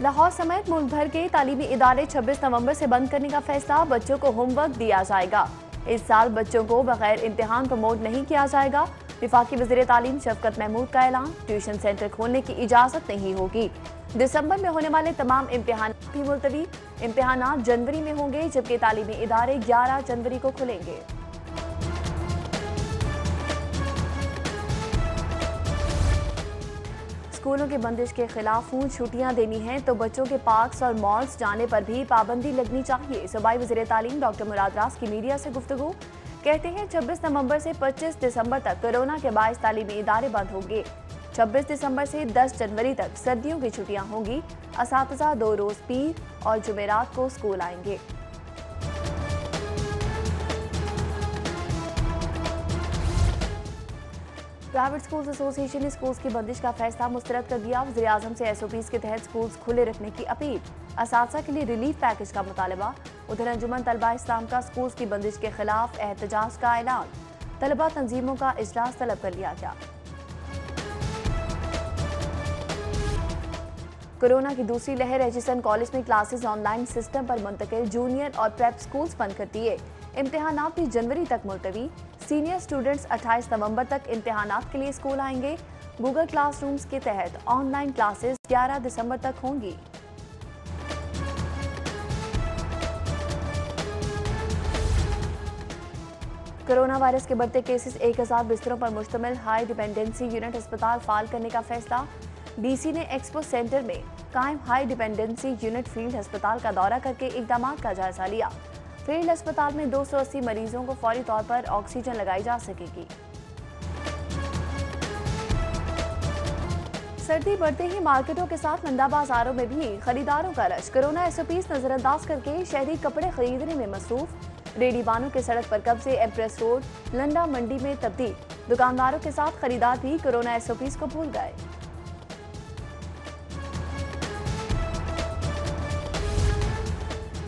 लाहौर समेत मुल्क भर के तालीमी इदारे 26 नवंबर से बंद करने का फैसला। बच्चों को होमवर्क दिया जाएगा। इस साल बच्चों को बगैर इम्तिहान प्रमोट नहीं किया जाएगा। विफाकी वज़ीर तालीम शफकत महमूद का ऐलान। ट्यूशन सेंटर खोलने की इजाजत नहीं होगी। दिसंबर में होने वाले तमाम इम्तिहान भी मुलतवी। इम्तिहान जनवरी में होंगे, जबकि तालीमी इदारे 11 जनवरी को खुलेंगे। स्कूलों की बंदिश के खिलाफ छुट्टियां देनी हैं तो बच्चों के पार्क्स और मॉल्स जाने पर भी पाबंदी लगनी चाहिए। सूबाई वज़ीर तालीम डॉक्टर मुराद रास की मीडिया से गुफ्तगू। कहते हैं 26 नवंबर से 25 दिसंबर तक कोरोना के बायस तालीमी इदारे बंद होंगे। 26 दिसंबर से 10 जनवरी तक सर्दियों की छुट्टियां होंगी। असातिज़ा 2 रोज पीर और जुमेरात को स्कूल आएंगे। प्राइवेट स्कूल्स एसोसिएशन ने स्कूल्स की बंदिश का फैसला मुस्तरद कर दिया। वज़ीर आज़म से एसओपीज़ के तहत स्कूल्स खुले रखने की अपील। असातिज़ा के लिए रिलीफ पैकेज का मुतालबा। उधर अंजुमन तलबा इस्लाम का स्कूल्स की बंदिश के खिलाफ एहतजाज का ऐलान। तलबा तंजीमों का इजलास तलब कर लिया गया। कोरोना की दूसरी लहर। एचिसन कॉलेज में क्लासेस ऑनलाइन सिस्टम पर मुंतकिल। जूनियर और प्रेप स्कूल्स बंद कर दिए। इम्तिहानात भी जनवरी तक मुलतवी। सीनियर स्टूडेंट्स 28 नवंबर तक इम्तिहानात के लिए स्कूल आएंगे। गूगल क्लासरूम्स के तहत ऑनलाइन क्लासेस 11 दिसंबर तक होंगी। कोरोना वायरस के बढ़ते केसेस। 1000 बिस्तरों पर मुश्तमिल हाई डिपेंडेंसी यूनिट अस्पताल फाल करने का फैसला। डीसी ने एक्सपो सेंटर में कायम हाई डिपेंडेंसी यूनिट फील्ड अस्पताल का दौरा करके इकदामात का जायजा लिया। फील्ड अस्पताल में 280 मरीजों को फौरी तौर पर ऑक्सीजन लगाई जा सकेगी। सर्दी बढ़ते ही मार्केटों के साथ मंदा बाजारों में भी खरीदारों का रश। कोरोना एसओपीज़ नजरअंदाज करके शहरी कपड़े खरीदने में मसरूफ। रेडीबानों के सड़क पर कब्जे। एम्प्रेस रोड लंडा मंडी में तब्दील। दुकानदारों के साथ खरीदार भी कोरोना एसओपीज़ को भूल गए।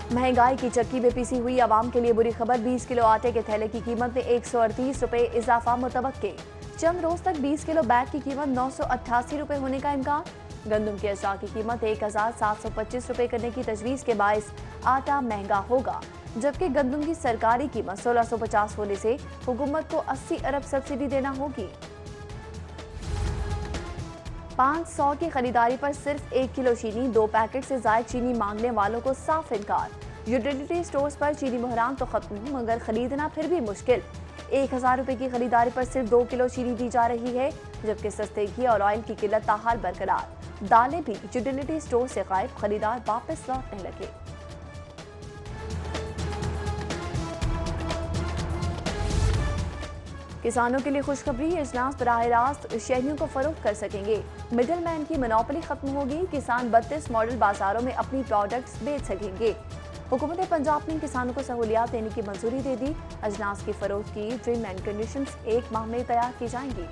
महंगाई की चक्की में पिसी हुई आवाम के लिए बुरी खबर। 20 किलो आटे के थैले की कीमत में 138 रुपए इजाफा मुतवक्के। चंद रोज तक 20 किलो बैग की कीमत 988 रुपए होने का इम्कान। गंदम के अशा की कीमत 1725 रुपए करने की तजवीज के बायस आटा महंगा होगा, जबकि गंदम की सरकारी कीमत 1650 होने से हुकूमत को 80 अरब सब्सिडी देना होगी। 500 की खरीदारी पर सिर्फ 1 किलो चीनी, 2 पैकेट से जायद चीनी मांगने वालों को साफ इनकार। यूटिलिटी स्टोर्स पर चीनी बहरान तो खत्म, मगर खरीदना फिर भी मुश्किल। 1000 रुपए की खरीदारी पर सिर्फ 2 किलो चीनी दी जा रही है, जबकि सस्ते घी और ऑयल की किल्लत ताहाल बरकरार। दालें भी यूटिलिटी स्टोर से गायब, खरीदार वापस लौटने लगे। किसानों के लिए खुशखबरी। अजनास बराह रास्त शहरियों को फरोख्त कर सकेंगे। मिडिल मैन की मोनोपोली खत्म होगी। किसान 32 मॉडल बाजारों में अपनी प्रोडक्ट्स बेच सकेंगे। हुकूमत पंजाब ने किसानों को सहूलियात देने की मंजूरी दे दी। अजनास की फरोख्त की ड्रीम एंड कंडीशंस 1 माह में तैयार की जाएंगी।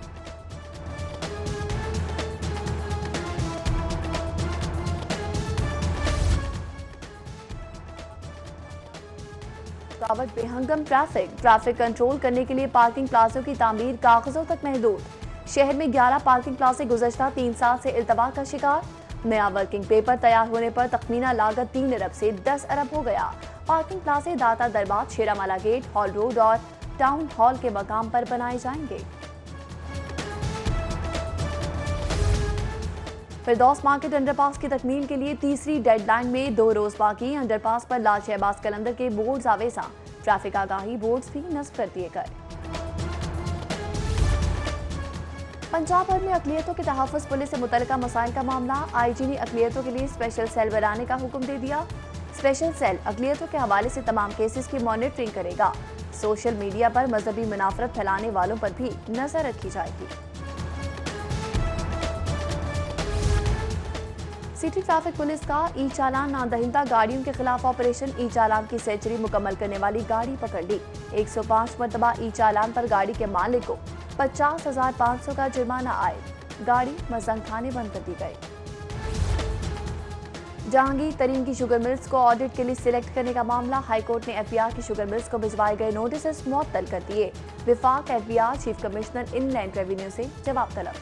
बेहंगम ट्रैफिक कंट्रोल करने के लिए पार्किंग प्लाजों की तामीर कागजों तक महदूद। शहर में 11 पार्किंग प्लाजे गुज़श्ता 3 साल से इल्तवा का शिकार। नया वर्किंग पेपर तैयार होने पर तखमीना लागत 3 अरब से 10 अरब हो गया। पार्किंग प्लाजे दाता दरबार, शेरामाला गेट, हॉल रोड और टाउन हॉल के मकाम पर बनाए जाएंगे। फिरदौस मार्केट अंडरपास की तकमील के लिए तीसरी डेडलाइन में 2 रोज बाकी। अंडरपास पर लाल शहबाज कलंदर के बोर्ड्स आवेजा। ट्रैफिक आगाही बोर्ड्स भी नस्ब कर दिए गए। पंजाब भर में अकलियतों के तहफ़्फ़ुज़ पुलिस से मुतल्लिका मसाइल का मामला। आईजी ने अकलियतों के लिए स्पेशल सेल बनाने का हुक्म दे दिया। स्पेशल सेल अकलियतों के हवाले से तमाम केसेस की मॉनिटरिंग करेगा। सोशल मीडिया पर मजहबी मुनाफरत फैलाने वालों पर भी नजर रखी जाएगी। सिटी ट्रैफिक पुलिस का ई चालान नादहिंदा गाड़ियों के खिलाफ ऑपरेशन। ई चालान की सेंचुरी मुकम्मल करने वाली गाड़ी पकड़ ली। 105 मरतबा ई चालान पर गाड़ी के मालिक को 50,500 का जुर्माना आए। गाड़ी मजंग थाने बंद कर दी गई। जहांगीर तरीन की शुगर मिल्स को ऑडिट के लिए सिलेक्ट करने का मामला। हाईकोर्ट ने एफबीआर की शुगर मिल्स को भिजवाए गए नोटिस मुअत्तल कर दिए। विफाक FBR chief commissioner inland revenue से जवाब तलब।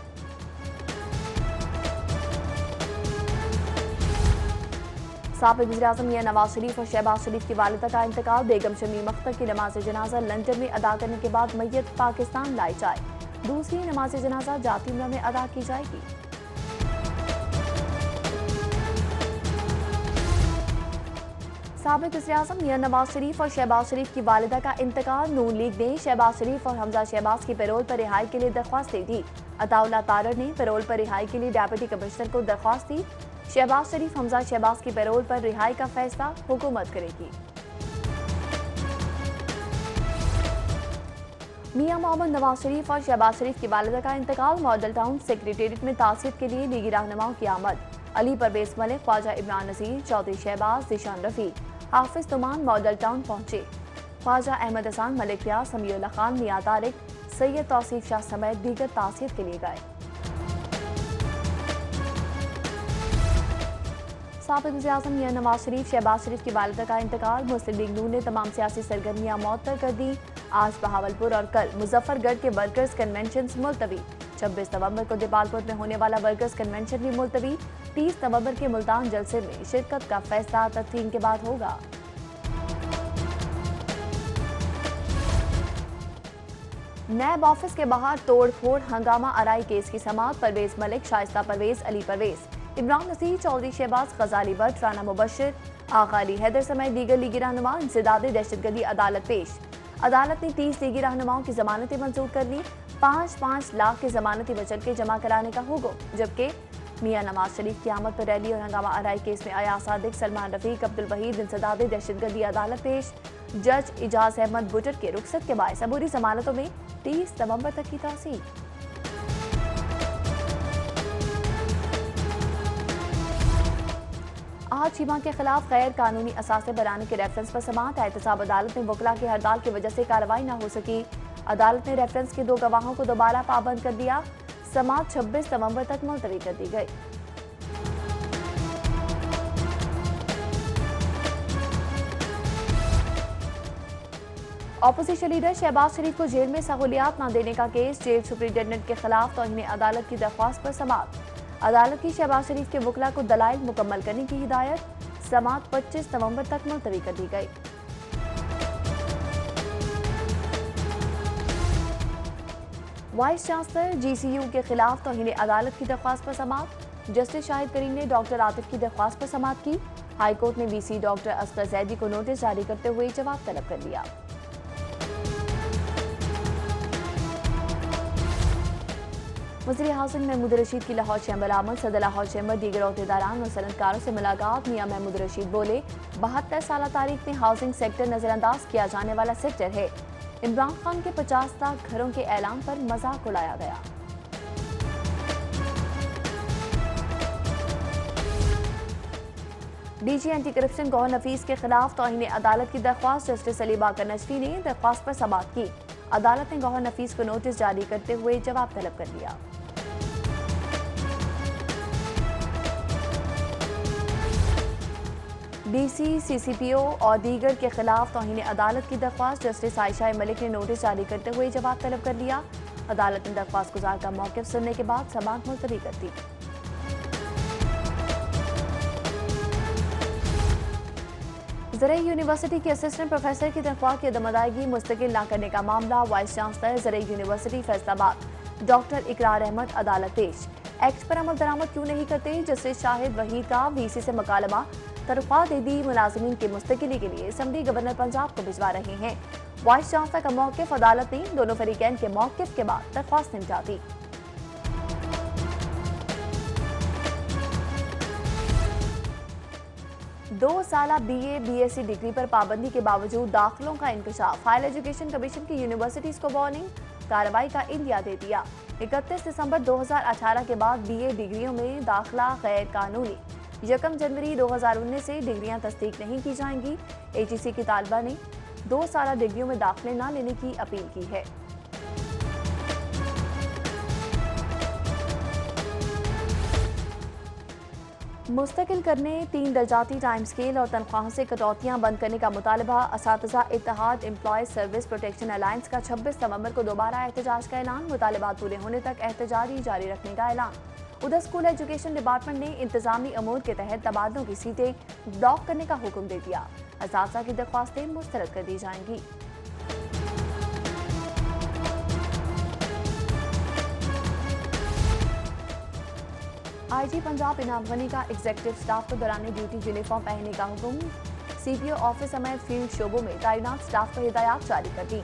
साबिक़ वज़ीर-ए-आज़म मियां नवाज शरीफ और शहबाज शरीफ की वालिदा का इंतकाल। बेगम शमीम अख्तर की नमाज जनाजा लंदन में अदा करने के बाद मैयत पाकिस्तान लाई जाए। दूसरी नमाज जनाजा जातिमला में अदा की जाएगी। साबिक़ वज़ीर-ए-आज़म मियां नवाज शरीफ और शहबाज शरीफ की वालिदा का इंतकाल। नून लीग ने शहबाज शरीफ और हमजा शहबाज की पैरोल पर रिहाई के लिए दरख्वास्त दे दी। अताउल्लाह तारड़ ने पैरोल पर रिहाई के लिए डिप्टी कमिश्नर को दरख्वास्त दी। शहबाज शरीफ हमजा शहबाज की पैरोल पर रिहाई का फैसला हुकूमत करेगी। मियां मोहम्मद नवाज शरीफ और शहबाज शरीफ की वालिदा का इंतकाल। मॉडल टाउन सेक्रेटेरिएट में ताज़ियत के लिए लीगी रहनुमाओं की आमद। अली परवेज मलिक, ख्वाजा इमरान नज़ीर, चौधरी शहबाज, जिशान रफ़ी, हाफिज तुमान मॉडल टाउन पहुंचे। ख्वाजा अहमद हसन, मलिक रियाज, समीउल्लाह खान, मियां तारिक, सैयद तौसीफ शाह समेत दीगर ताज़ियत के लिए गए। साबिक़ वज़ीर-ए-आज़म मियां नवाज शरीफ, शहबाज शरीफ की वालिदा का इंतकाल। मुस्लिम लीग नून ने तमाम सियासी सरगर्मियां मअतल कर दी। आज बहावलपुर और कल मुजफ्फरगढ़ के वर्कर्स कन्वेंशन मुलतवी। 26 नवंबर को देपालपुर में होने वाला वर्कर्स कन्वेंशन भी मुलतवी। 30 नवंबर के मुल्तान जलसे में शिरकत का फैसला तदफीन के बाद होगा। नैब ऑफिस के बाहर तोड़ फोड़, हंगामा आराई केस की समाअत। परवेज मलिक, शाइस्ता परवेज, अली परवेज, इमरान नज़ीर, चौधरी शहबाज, गजाली भट्ट, राना मुबशिर, आगा अली हैदर समेत दीगर लीगी रहनुमा इंसदाद दहशतगर्दी अदालत पेश। अदालत ने 30 लीगी रहनुमाओं की जमानतें मंजूर कर ली। 5-5 लाख की जमानती बचत के जमा कराने का हुक्म। जबकि मियां नवाज शरीफ की आमद पर रैली और हंगामा आराई केस में अयाज सादिक, सलमान रफीक, अब्दुल वहीद इंसदाद दहशतगर्दी अदालत पेश। जज इजाज अहमद बुटर के रुखसत के बायस अबूरी जमानतों में 30 नवंबर तक की तासीर। आज शीमा के खिलाफ गैर कानूनी असासे बनाने के रेफरेंस पर समाअत। एहतसाब अदालत में वकला की हड़ताल की वजह से कार्रवाई न हो सकी। अदालत ने रेफरेंस के 2 गवाहों को दोबारा पाबंद कर दिया। समाअत 26 नवंबर तक मुलतवी कर दी गई। ऑपोजिशन लीडर शहबाज शरीफ को जेल में सहूलियात न देने का केस। जेल सुप्रिंटेंडेंट के खिलाफ तौहीन अदालत की दरख्वास्त पर समाअत। अदालत की शहबाज शरीफ के वकला को दलाइल मुकम्मल करने की हिदायत। समाअत 25 नवंबर तक मुलतवी कर दी गई। वाइस चांसलर GCU के खिलाफ तौहीन अदालत की दरख्वास्त पर समाअत। जस्टिस शाहिद करीम ने डॉक्टर आतिफ की दरख्वास्त पर समाअत की। हाईकोर्ट ने VC डॉक्टर असगर जैदी को नोटिस जारी करते हुए जवाब तलब कर लिया। वज़ीर हाउसिंग महमूद रशीद की लाहौर चैम्बर आमद। सदर लाहौर चैम्बर, दीगर ओहदेदारान और सनतकारों से मुलाकात। मियां महमूद रशीद बोले, 72 साल तारीख में हाउसिंग सेक्टर नजरअंदाज किया जाने वाला सेक्टर है। इमरान खान के 50 लाख घरों के ऐलान पर मजाक उड़ाया गया। DG एंटी करप्शन गौहर नफीस के खिलाफ तौहीन अदालत की दरख्वास्त। जस्टिस अली बाकर नजफी ने दरख्वास्त पर समाअत की। अदालत ने गौहर नफीस को नोटिस जारी करते हुए जवाब तलब कर लिया। DC, CCPO और दीगर के खिलाफ तौहीन अदालत की दरख्वास्त। जस्टिस आयशा मलिक ने नोटिस जारी करते हुए जवाब तलब कर लिया। अदालत ने दरख्वास्त गुजार का मौक़िफ़ सुनने के बाद समाअत मुलतवी कर दी। ज़रई यूनिवर्सिटी के असिस्टेंट प्रोफेसर की तनख्वाह की अदम अदायगी मुस्तकिल न करने का मामला। वाइस चांसलर ज़रई यूनिवर्सिटी फैसलाबाद डॉक्टर इकरार अहमद अदालत पेश। एक्ट पर अमल दरामद क्यों नहीं करते? जस्टिस शाहिद वहीद का VC से मुकालमा। तनख्वाह दे दी, मुलाजिमीन की मुस्तकिली के लिए असम्बली गवर्नर पंजाब को भिजवा रहे हैं। वाइस चांसलर का मौक़िफ़। अदालत ने दोनों फरीकैन के मौक़िफ़ के बाद दरख्वास्त निपटा दी। दो साला BA BSc डिग्री पर पाबंदी के बावजूद दाखिलों का इंकशाफ। हायर एजुकेशन कमीशन की यूनिवर्सिटीज को वार्निंग। कार्रवाई का इंदिया दे दिया। 31 दिसंबर 2018 के बाद BA डिग्रियों में दाखिला गैर कानूनी। 1 जनवरी 2019 से डिग्रियां तस्दीक नहीं की जाएंगी। HEC की तालिबा ने 2 साला डिग्रियों में दाखिले न लेने की अपील की है। मुस्तकिल करने 3 दर्जाती टाइम स्केल और तनख्वाह से कटौतियां बंद करने का मुतालबा। असातिज़ा इत्तेहाद एम्प्लॉयज सर्विस प्रोटेक्शन अलायंस का 26 नवंबर को दोबारा एहतजाज का ऐलान। मुतालबात पूरे होने तक एहतजाज जारी रखने का ऐलान। उधर स्कूल एजुकेशन डिपार्टमेंट ने इंतजामी अमूर के तहत तबादलों की सीटें ब्लॉक करने का हुक्म दे दिया। असातिज़ा की दरख्वास्तें मुस्तरद कर दी जाएंगी। आईजी पंजाब इनाम गनी का एग्जीक्यूटिव स्टाफ को दौरान ड्यूटी यूनिफॉर्म पहनने का हुक्म। सीपीओ ऑफिस समेत फील्ड शोबों में तैनात स्टाफ को हिदायत जारी कर दी।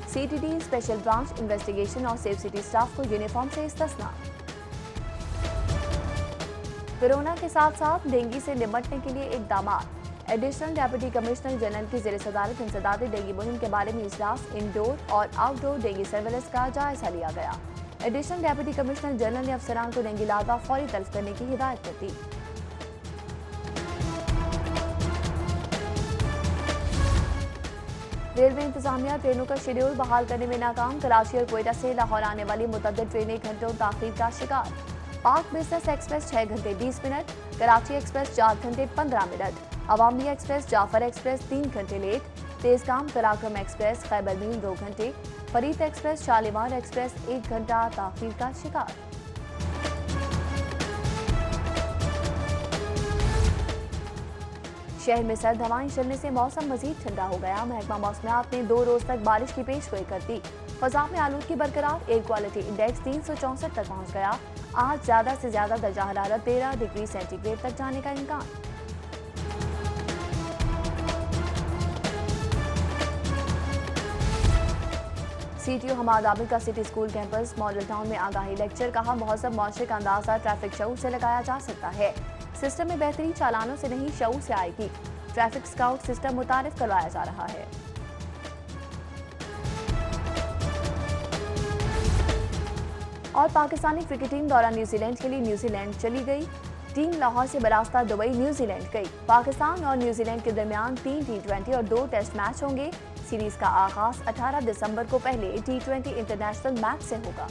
सीटीडी, स्पेशल ब्रांच, इन्वेस्टिगेशन और सेफ सिटी स्टाफ को यूनिफॉर्म से इस्तिस्ना। कोरोना के साथ साथ डेंगू से निपटने के लिए इकदामात। एडिशनल डेप्यूटी कमिश्नर जनरल की ज़ेर सदारत इंसदादी डेंगू मुहिम के बारे में इजलास। इंडोर और आउटडोर डेंगू सर्वेलेंस का जायजा लिया गया। एडिशनल डेप्यूटी कमिश्नर जनरल ने अफसरान को डेंगू लार्वा फौरी तल्फ करने की हिदायत कर दी। रेलवे इंतजामिया ट्रेनों का शेड्यूल बहाल करने में नाकाम। कराची और कोयटा से लाहौर आने वाली मुतअद्दिद ट्रेनें घंटों ताखीर का शिकार। पाक बिजनेस एक्सप्रेस 6 घंटे 20 मिनट, कराची एक्सप्रेस 4 घंटे 15 मिनट, अवामी एक्सप्रेस, जाफर एक्सप्रेस 3 घंटे लेट, तेजगाम पराक्रम एक्सप्रेस, खैबर मील 2 घंटे, फरीद एक्सप्रेस, शालीमार एक्सप्रेस 1 घंटा ताखीर का शिकार। शहर में सर्द हवाएं चलने से मौसम मजीद ठंडा हो गया। महकमा मौसमियात ने 2 रोज तक बारिश की पेशगोई कर दी। फजा में आलूदगी बरकरार। एयर क्वालिटी इंडेक्स 364 तक पहुंच गया। आज ज्यादा से ज्यादा दर्जा हरारत 13 डिग्री सेंटीग्रेड तक जाने का इम्कान। सीटीओ हमाद आबिद का city school campus model town में आगाही लेक्चर। कहा, महजब मुआशरे का अंदाजा ट्रैफिक शऊर से लगाया जा सकता है। सिस्टम में बेहतरी चालानों से नहीं शऊर से आएगी। ट्रैफिक स्काउट सिस्टम मुतारिफ करवाया जा रहा है। और पाकिस्तानी क्रिकेट टीम दौरान न्यूजीलैंड के लिए न्यूजीलैंड चली गई। टीम लाहौर से बरास्ता दुबई न्यूजीलैंड गई। पाकिस्तान और न्यूजीलैंड के दरमियान 3 T20 और 2 टेस्ट मैच होंगे। सीरीज का आगाज 18 दिसंबर को पहले T20 इंटरनेशनल मैच से होगा।